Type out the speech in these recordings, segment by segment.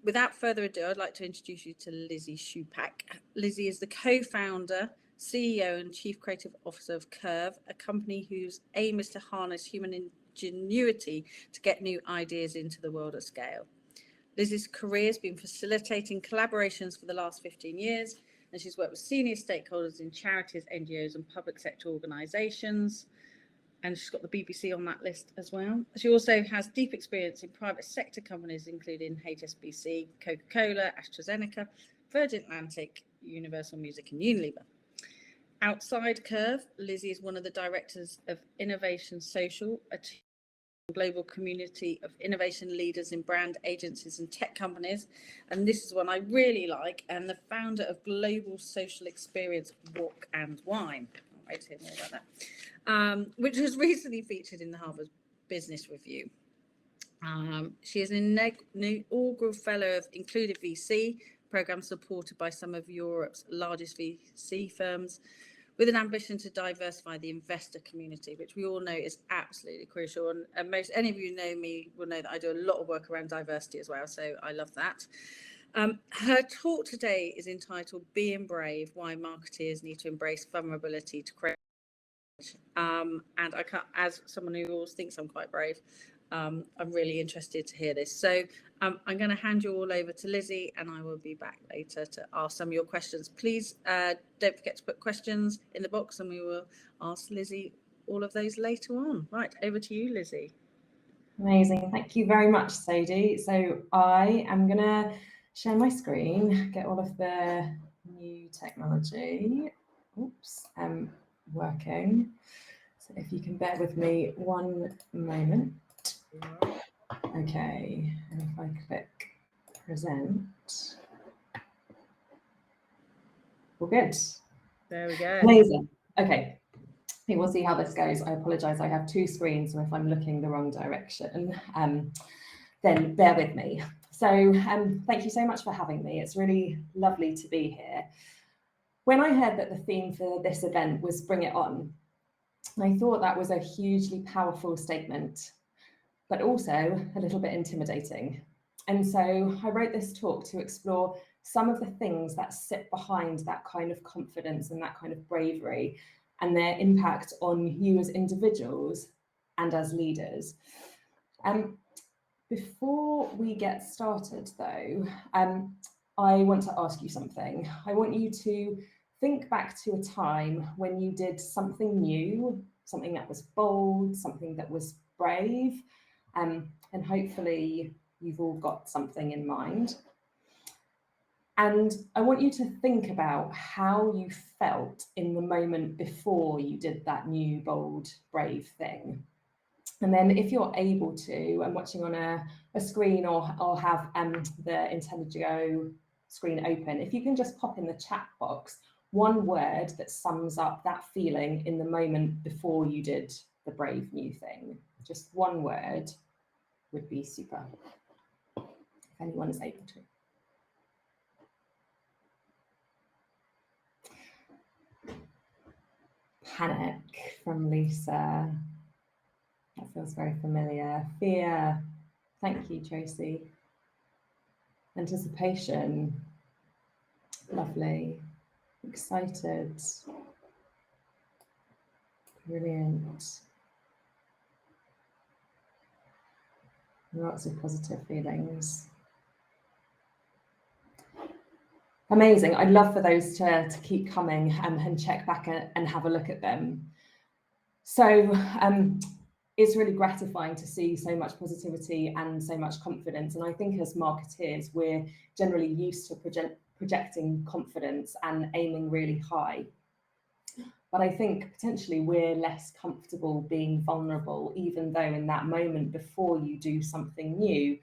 without further ado, I'd like to introduce you to Lizzie Shupak. Lizzie is the co-founder, CEO and Chief Creative Officer of Curve, a company whose aim is to harness human ingenuity to get new ideas into the world at scale. Lizzie's career has been facilitating collaborations for the last 15 years, and she's worked with senior stakeholders in charities, NGOs and public sector organisations. And she's got the BBC on that list as well. She also has deep experience in private sector companies, including HSBC, Coca-Cola, AstraZeneca, Virgin Atlantic, Universal Music and Unilever. Outside Curve, Lizzie is one of the directors of Innovation Social, a global community of innovation leaders in brand agencies and tech companies. And this is one I really like, and the founder of global social experience Walk and Wine. I'll wait to hear more about that, which was recently featured in the Harvard Business Review. She is an inaugural fellow of Included VC, program supported by some of Europe's largest VC firms, with an ambition to diversify the investor community, which we all know is absolutely crucial. And any of you know me will know that I do a lot of work around diversity as well, so I love that. Her talk today is entitled Being Brave, Why Marketeers Need to Embrace Vulnerability to Create. And I can't, as someone who always thinks I'm quite brave, I'm really interested to hear this. So I'm going to hand you all over to Lizzie, and I will be back later to ask some of your questions. Please don't forget to put questions in the box, and we will ask Lizzie all of those later on. Right, over to you, Lizzie. Amazing. Thank you very much, Sadie. So I am going to share my screen, get all of the new technology. Oops, working. So if you can bear with me one moment. Okay, and if I click present, we're good. There we go. Amazing. Okay, we'll see how this goes. I apologize, I have two screens, so if I'm looking the wrong direction, then bear with me. So thank you so much for having me. It's really lovely to be here. When I heard that the theme for this event was Bring It On, I thought that was a hugely powerful statement, but also a little bit intimidating. And so I wrote this talk to explore some of the things that sit behind that kind of confidence and that kind of bravery and their impact on you as individuals and as leaders. Before we get started though, I want to ask you something. I want you to think back to a time when you did something new, something that was bold, something that was brave, and hopefully you've all got something in mind. And I want you to think about how you felt in the moment before you did that new, bold, brave thing. And then if you're able to, I'm watching on a screen or have the Intended to Go screen open, if you can just pop in the chat box one word that sums up that feeling in the moment before you did the brave new thing. Just one word would be super, if anyone is able to. Panic from Lisa. That feels very familiar. Fear. Thank you, Tracy. Anticipation. Lovely. Excited. Brilliant. Lots of positive feelings. Amazing. I'd love for those to keep coming and check back and have a look at them. So it's really gratifying to see so much positivity and so much confidence. And I think as marketeers, we're generally used to projecting confidence and aiming really high. But I think potentially we're less comfortable being vulnerable, even though in that moment before you do something new,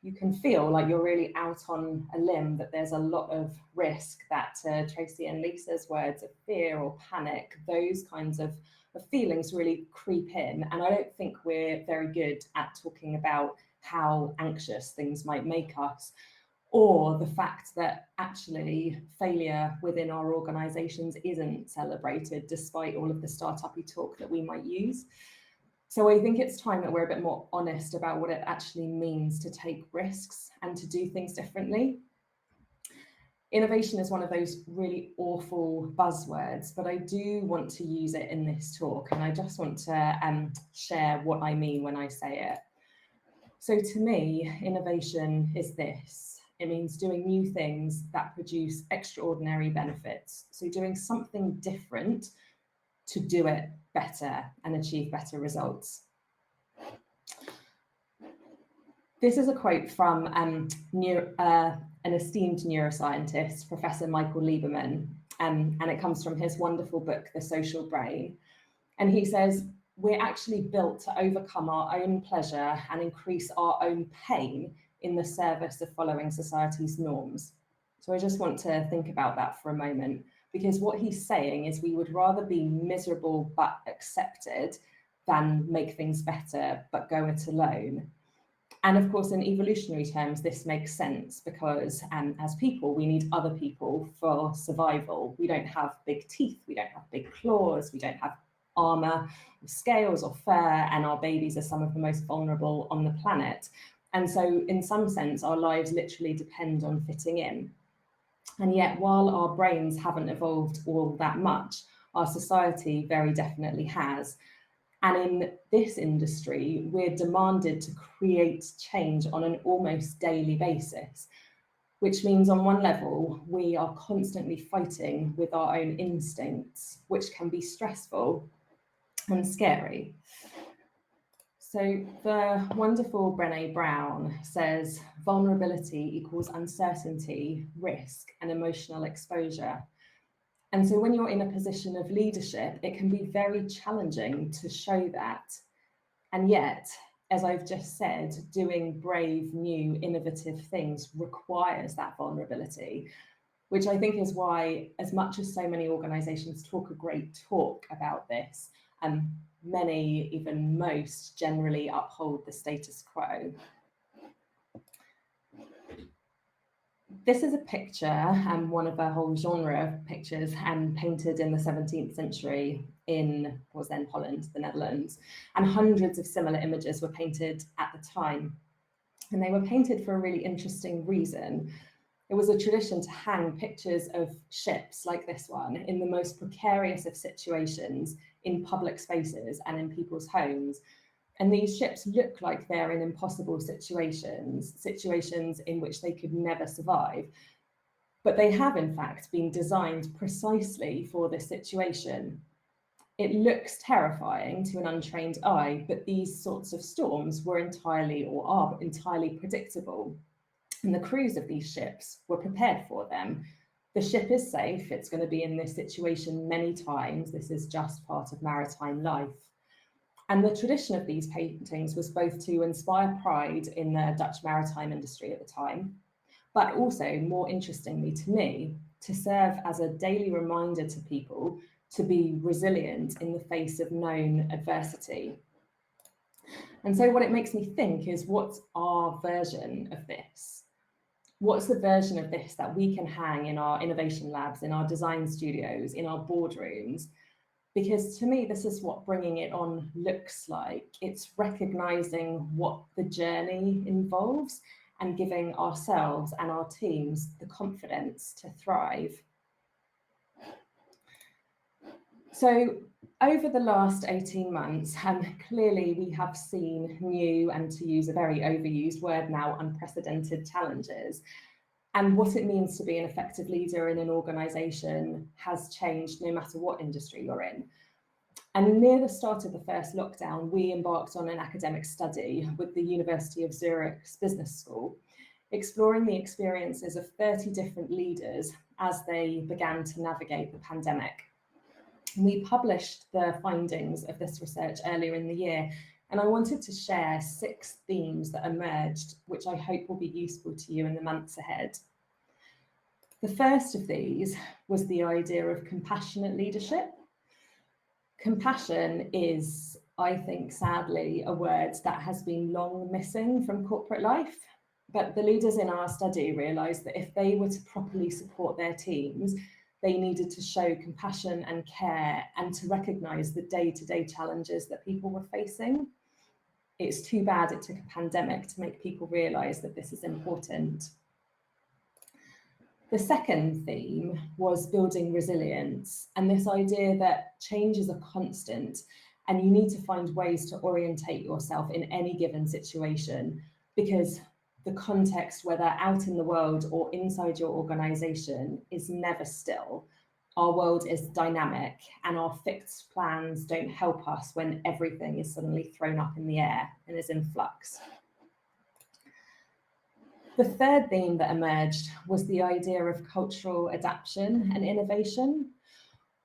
you can feel like you're really out on a limb, that there's a lot of risk, that Tracy and Lisa's words of fear or panic, those kinds of feelings really creep in. And I don't think we're very good at talking about how anxious things might make us, or the fact that actually failure within our organizations isn't celebrated despite all of the startup-y talk that we might use. So I think it's time that we're a bit more honest about what it actually means to take risks and to do things differently. Innovation is one of those really awful buzzwords, but I do want to use it in this talk, and I just want to share what I mean when I say it. So to me, innovation is this. It means doing new things that produce extraordinary benefits. So doing something different to do it better and achieve better results. This is a quote from an esteemed neuroscientist, Professor Michael Lieberman, and it comes from his wonderful book, The Social Brain. And he says, we're actually built to overcome our own pleasure and increase our own pain in the service of following society's norms. So I just want to think about that for a moment, because what he's saying is we would rather be miserable but accepted than make things better but go it alone. And of course, in evolutionary terms, this makes sense because as people, we need other people for survival. We don't have big teeth, we don't have big claws, we don't have armor, scales or fur, and our babies are some of the most vulnerable on the planet. And so in some sense, our lives literally depend on fitting in. And yet, while our brains haven't evolved all that much, our society very definitely has. And in this industry, we're demanded to create change on an almost daily basis, which means on one level, we are constantly fighting with our own instincts, which can be stressful and scary. So the wonderful Brené Brown says, vulnerability equals uncertainty, risk, and emotional exposure. And so when you're in a position of leadership, it can be very challenging to show that. And yet, as I've just said, doing brave, new, innovative things requires that vulnerability, which I think is why, as much as so many organizations talk a great talk about this, many, even most, generally uphold the status quo. This is a picture, one of a whole genre of pictures, painted in the 17th century in what was then Holland, the Netherlands, and hundreds of similar images were painted at the time. And they were painted for a really interesting reason. It was a tradition to hang pictures of ships like this one in the most precarious of situations in public spaces and in people's homes. And these ships look like they're in impossible situations in which they could never survive. But they have, in fact, been designed precisely for this situation. It looks terrifying to an untrained eye, but these sorts of storms were entirely or are entirely predictable. And the crews of these ships were prepared for them. The ship is safe. It's going to be in this situation many times. This is just part of maritime life. And the tradition of these paintings was both to inspire pride in the Dutch maritime industry at the time, but also, more interestingly to me, to serve as a daily reminder to people to be resilient in the face of known adversity. And so what it makes me think is, what's our version of this? What's the version of this that we can hang in our innovation labs, in our design studios, in our boardrooms? Because to me, this is what bringing it on looks like. It's recognizing what the journey involves and giving ourselves and our teams the confidence to thrive. So over the last 18 months, clearly we have seen new, and to use a very overused word now, unprecedented challenges. And what it means to be an effective leader in an organization has changed no matter what industry you're in. And near the start of the first lockdown, we embarked on an academic study with the University of Zurich's Business School, exploring the experiences of 30 different leaders as they began to navigate the pandemic. We published the findings of this research earlier in the year, and I wanted to share 6 themes that emerged, which I hope will be useful to you in the months ahead. The first of these was the idea of compassionate leadership. Compassion is, I think, sadly, a word that has been long missing from corporate life. But the leaders in our study realised that if they were to properly support their teams, they needed to show compassion and care and to recognise the day-to-day challenges that people were facing. It's too bad it took a pandemic to make people realise that this is important. The second theme was building resilience, and this idea that change is a constant and you need to find ways to orientate yourself in any given situation, because the context, whether out in the world or inside your organisation, is never still. Our world is dynamic and our fixed plans don't help us when everything is suddenly thrown up in the air and is in flux. The third theme that emerged was the idea of cultural adaptation and innovation,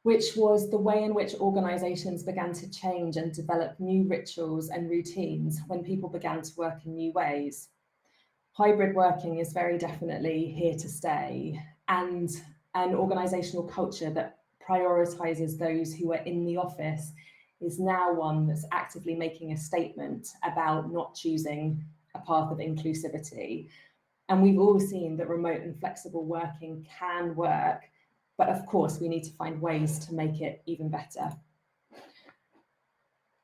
which was the way in which organisations began to change and develop new rituals and routines when people began to work in new ways. Hybrid working is very definitely here to stay, and an organisational culture that prioritises those who are in the office is now one that's actively making a statement about not choosing a path of inclusivity. And we've all seen that remote and flexible working can work, but of course we need to find ways to make it even better.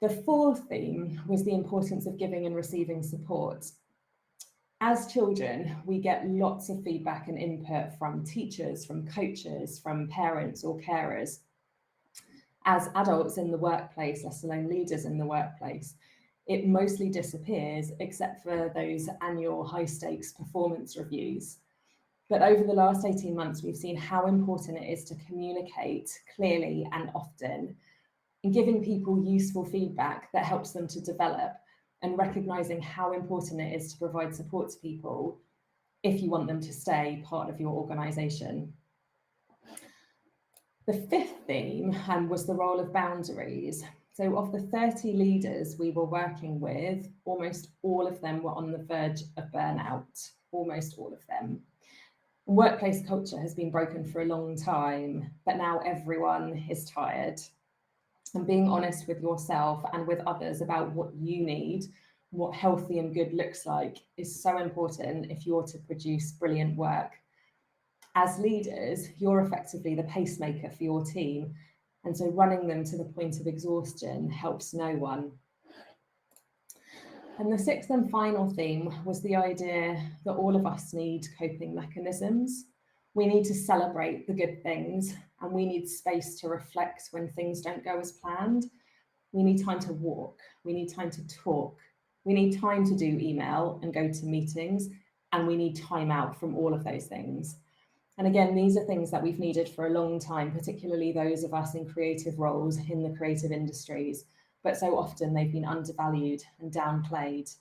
The fourth theme was the importance of giving and receiving support. As children, we get lots of feedback and input from teachers, from coaches, from parents or carers. As adults in the workplace, let alone leaders in the workplace, it mostly disappears except for those annual high-stakes performance reviews. But over the last 18 months, we've seen how important it is to communicate clearly and often, and giving people useful feedback that helps them to develop, and recognising how important it is to provide support to people if you want them to stay part of your organisation. The fifth theme was the role of boundaries. So of the 30 leaders we were working with, almost all of them were on the verge of burnout, almost all of them. Workplace culture has been broken for a long time, but now everyone is tired. And being honest with yourself and with others about what you need, what healthy and good looks like, is so important if you're to produce brilliant work. As leaders, you're effectively the pacemaker for your team, and so running them to the point of exhaustion helps no one. And the sixth and final theme was the idea that all of us need coping mechanisms. We need to celebrate the good things, and we need space to reflect when things don't go as planned. We need time to walk, we need time to talk, we need time to do email and go to meetings, and we need time out from all of those things. And again, these are things that we've needed for a long time, particularly those of us in creative roles in the creative industries, but so often they've been undervalued and downplayed.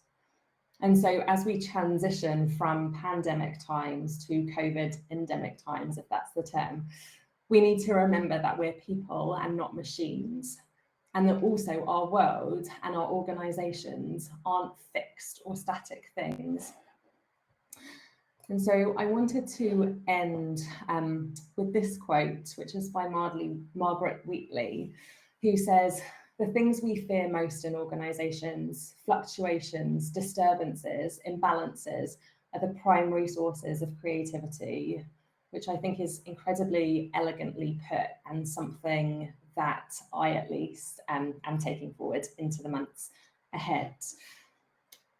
And so as we transition from pandemic times to COVID endemic times, if that's the term, we need to remember that we're people and not machines, and that also our world and our organisations aren't fixed or static things. And so I wanted to end with this quote, which is by Margaret Wheatley, who says, "The things we fear most in organisations, fluctuations, disturbances, imbalances, are the primary sources of creativity," which I think is incredibly elegantly put, and something that I at least am taking forward into the months ahead.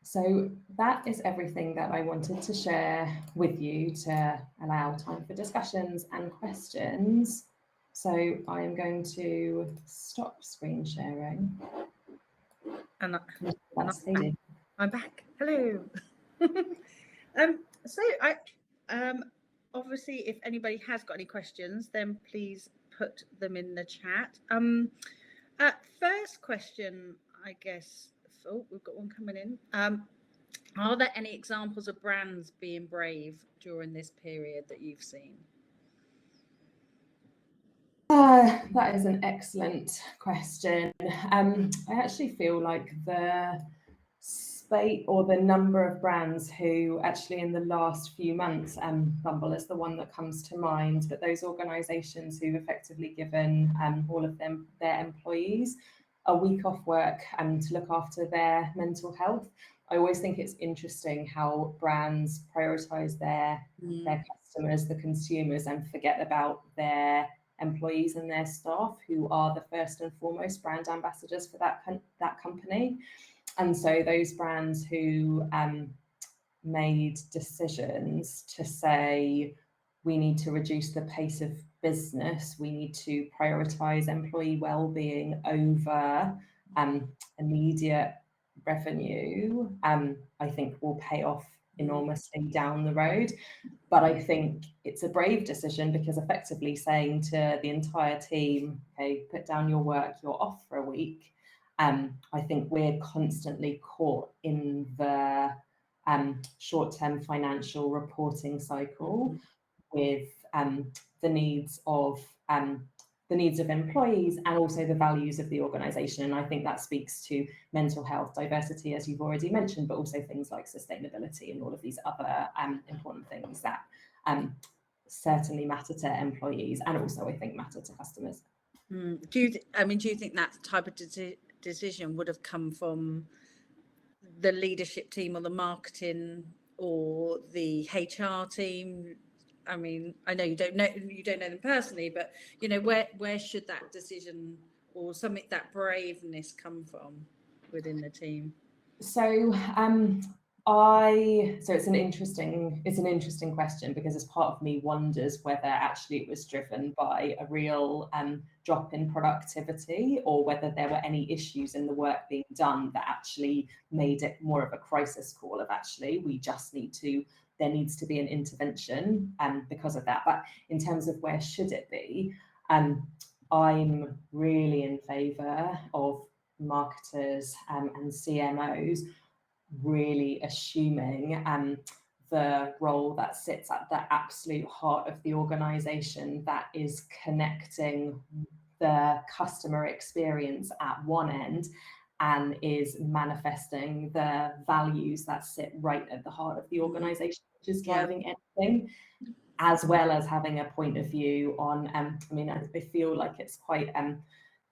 So that is everything that I wanted to share with you to allow time for discussions and questions. So I am going to stop screen sharing. And That's Hayley. I'm back. Hello. So I obviously, if anybody has got any questions, then please put them in the chat. First question, I guess. Oh, we've got one coming in. Are there any examples of brands being brave during this period that you've seen? That is an excellent question. I actually feel like the spate or the number of brands who actually in the last few months, Bumble is the one that comes to mind, but those organisations who've effectively given all of them, their employees, a week off work to look after their mental health. I always think it's interesting how brands prioritize their customers, the consumers, and forget about their employees and their staff, who are the first and foremost brand ambassadors for that company. And so those brands who made decisions to say, we need to reduce the pace of business, we need to prioritize employee well-being over immediate revenue, I think will pay off enormously down the road. But I think it's a brave decision, because effectively saying to the entire team, okay, put down your work, you're off for a week. I think we're constantly caught in the short-term financial reporting cycle with the needs of employees, and also the values of the organisation. And I think that speaks to mental health, diversity, as you've already mentioned, but also things like sustainability and all of these other important things that certainly matter to employees, and also I think matter to customers. Do you think that type of decision would have come from the leadership team, or the marketing, or the HR team? I mean, I know you don't know them personally, but where should that decision, or something, that braveness, come from within the team? So it's an interesting question, because as part of me wonders whether actually it was driven by a real drop in productivity, or whether there were any issues in the work being done that actually made it more of a crisis call of, actually, there needs to be an intervention because of that. But in terms of where should it be, I'm really in favour of marketers and CMOs really assuming the role that sits at the absolute heart of the organisation, that is connecting the customer experience at one end, and is manifesting the values that sit right at the heart of the organisation, which is driving anything, as well as having a point of view on, I feel like it's quite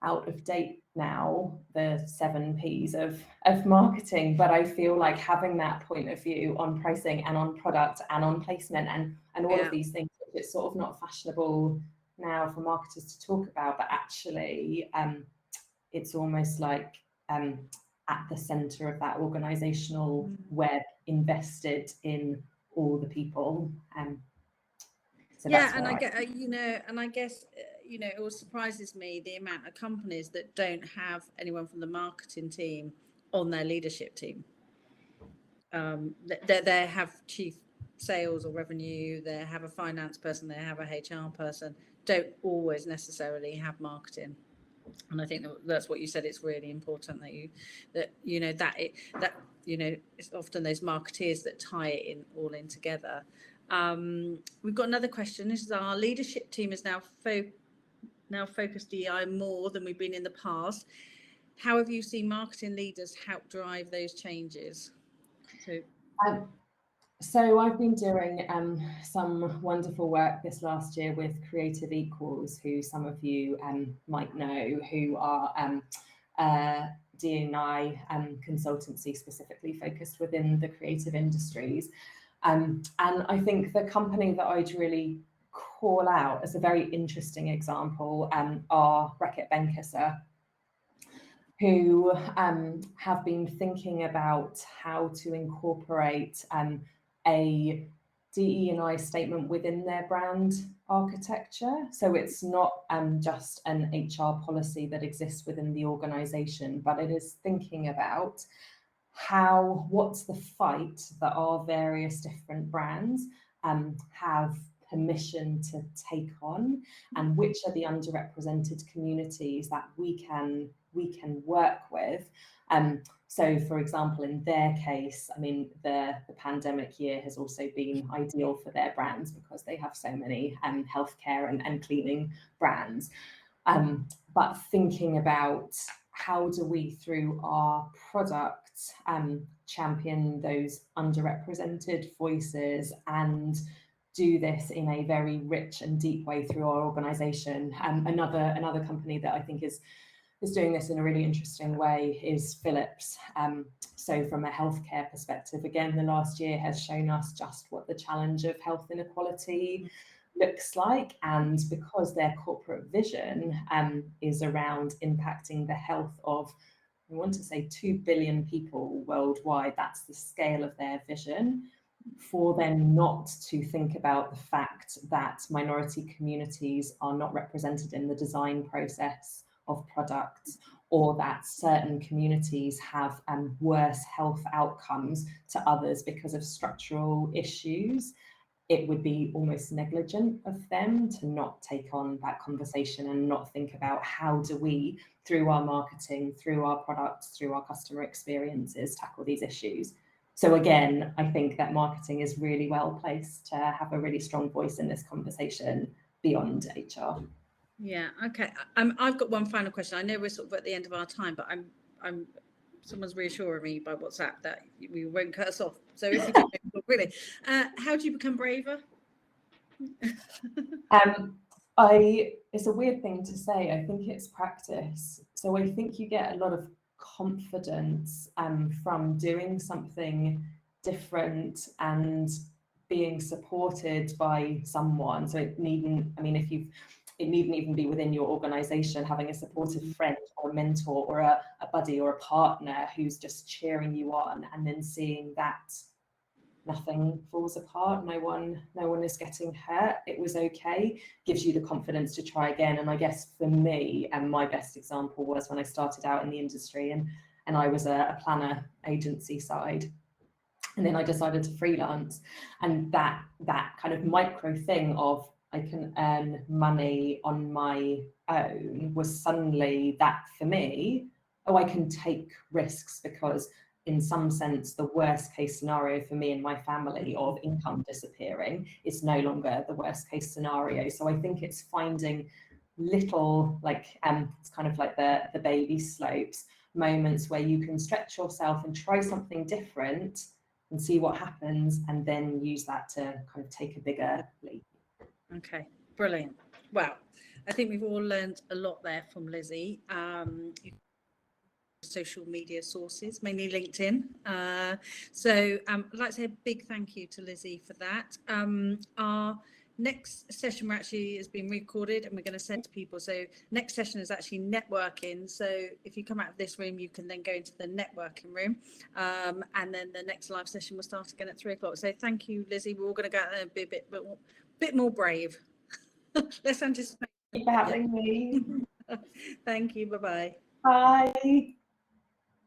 out of date now, the 7 Ps of marketing, but I feel like having that point of view on pricing and on product and on placement and all of these things, it's sort of not fashionable now for marketers to talk about, but actually it's almost like at the center of that organizational web, invested in all the people. So I guess it always surprises me the amount of companies that don't have anyone from the marketing team on their leadership team. They have chief sales or revenue, they have a finance person, they have a HR person, don't always necessarily have marketing. And I think that's what you said. It's really important that it's often those marketeers that tie it all in together. We've got another question. This is: our leadership team is now focused DEI more than we've been in the past. How have you seen marketing leaders help drive those changes? So I've been doing some wonderful work this last year with Creative Equals, who some of you might know, who are D&I consultancy specifically focused within the creative industries. And I think the company that I'd really call out as a very interesting example are Reckitt Benckiser, who have been thinking about how to incorporate a DE&I statement within their brand architecture. So it's not just an HR policy that exists within the organization, but it is thinking about what's the fight that our various different brands have permission to take on, and which are the underrepresented communities that we can work with. So, for example, in their case, the pandemic year has also been ideal for their brands because they have so many healthcare and cleaning brands. But thinking about how do we, through our product, champion those underrepresented voices and do this in a very rich and deep way through our organisation. Another company that I think is is doing this in a really interesting way is Philips. So from a healthcare perspective, again, the last year has shown us just what the challenge of health inequality looks like. And because their corporate vision is around impacting the health of, I want to say 2 billion people worldwide, that's the scale of their vision. For them not to think about the fact that minority communities are not represented in the design process of products, or that certain communities have worse health outcomes to others because of structural issues, it would be almost negligent of them to not take on that conversation and not think about how do we, through our marketing, through our products, through our customer experiences, tackle these issues. So again, I think that marketing is really well placed to have a really strong voice in this conversation beyond HR. Yeah, okay. I've got one final question. I know we're sort of at the end of our time, but I'm someone's reassuring me by WhatsApp that we won't cut us off. So if you do, really, how do you become braver? It's a weird thing to say. I think it's practice. So I think you get a lot of confidence from doing something different and being supported by someone. So it needn't, I mean, it needn't even be within your organization, having a supportive friend or a mentor or a buddy or a partner who's just cheering you on, and then seeing that nothing falls apart, no one is getting hurt, it was okay, gives you the confidence to try again. And I guess for me, and my best example was when I started out in the industry and I was a planner agency side. And then I decided to freelance, and that kind of micro thing of I can earn money on my own was suddenly that for me, oh, I can take risks, because in some sense, the worst case scenario for me and my family of income disappearing is no longer the worst case scenario. So I think it's finding little, like, it's kind of like the baby slopes, moments where you can stretch yourself and try something different and see what happens, and then use that to kind of take a bigger leap. Okay, brilliant. Well, I think we've all learned a lot there from Lizzie. Social media sources, mainly LinkedIn. So I'd like to say a big thank you to Lizzie for that. Our next session actually has been recorded and we're going to send to people. So next session is actually networking. So if you come out of this room, you can then go into the networking room. And then the next live session will start again at 3 o'clock. So thank you, Lizzie. We're all going to go out there and be a bit more brave. Let's anticipate. Thank you for having me. Thank you. Bye-bye. Bye.